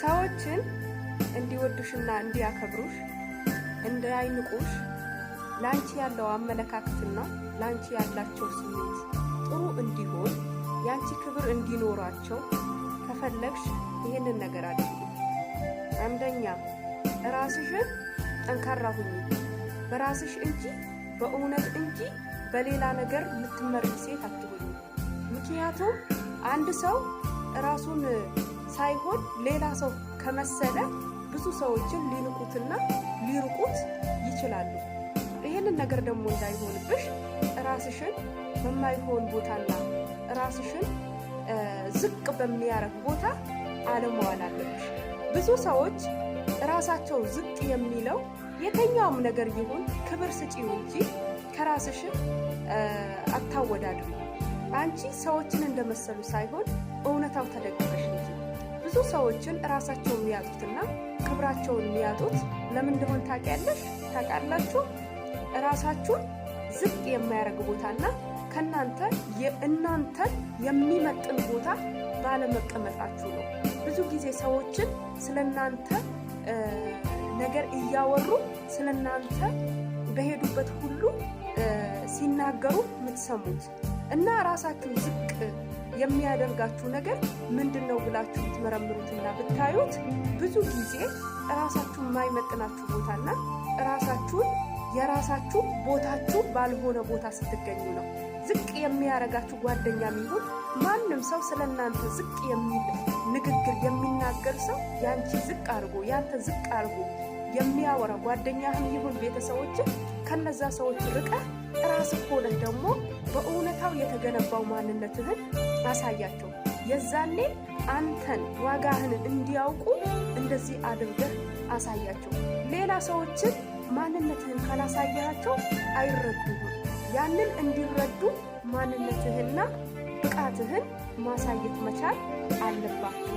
ሰዎችን እንዲወዱሽና እንዲያከብሩሽ እንዳይንቁሽ ላንቺ ያለው አመለካከትና ላንቺ ያላቸው ስሜት ጥሩ እንዲሆን ያንቺ ክብር እንዲኖራቸው ከፈለግሽ ይሄንን ነገር አድርጊ። አንደኛ ራስሽን ጠንካራ ሁኚ። በራስሽ እንጂ በእውነት እንጂ በሌላ ነገር የምትመሪ ሴት አትሁኚ። ምክንያቱም አንድ ሰው ራሱን ሳይሆን ሌላ ሰው ከመሰለ ብዙ ሰዎችን ሊንቁትና ሊርቁት ይችላሉ። ይሄንን ነገር ደግሞ እንዳይሆንብሽ ራስሽን በማይሆን ቦታና ራስሽን ዝቅ በሚያረግ ቦታ አለመዋል አለብሽ። ብዙ ሰዎች ራሳቸው ዝቅ የሚለው የተኛውም ነገር ይሁን ክብር ስጪው እንጂ ከራስሽ አታወዳድሪ። አንቺ ሰዎችን እንደመሰሉ ሳይሆን እውነታው ተደግፈሽ እንጂ። ብዙ ሰዎችን ራሳቸውን የሚያጡትና ክብራቸውን የሚያጡት ለምን እንደሆነ ታውቃላችሁ? ራሳችሁን ዝቅ የሚያደርግ ቦታና እናንተን የሚመጥን ቦታ ባለመቀመጣችሁ ነው። ብዙ ጊዜ ሰዎችን ስለናንተ ነገር እያወሩ ስለናንተ በሄዱበት ሁሉ ሲናገሩ የምትሰሙት እና ራሳችሁን ዝቅ የሚያደርጋችሁ ነገር ምንድነው ብላችሁ ብትመረምሩትና ብታዩት ብዙ ጊዜ ራሳችሁን የማይመጥናችሁ ቦታና ራሳችሁን የራሳችሁ ቦታችሁ ባልሆነ ቦታ ስትገኙ ነው። ዝቅ የሚያረጋችሁ ጓደኛም ይሁን ማንም ሰው ስለናንተ ዝቅ የሚል ንግግር የሚናገር ሰው ያንቺ ዝቅ አድርጎ ያንተ ዝቅ አድርጎ የሚያወራ ጓደኛህም ይሁን ቤተሰቦችን ከነዛ ሰዎች ርቀህ ራስህ ሆነህ ደግሞ በእውነታው የተገነባው ማንነትህን አሳያቸው። የዛኔ አንተን ዋጋህን እንዲያውቁ እንደዚህ አድርገህ አሳያቸው። ሌላ ሰዎችን ማንነትህን ካላሳያቸው አይረዱህም። ያንን እንዲረዱ ማንነትህንና ብቃትህን ማሳየት መቻል አለባችሁ።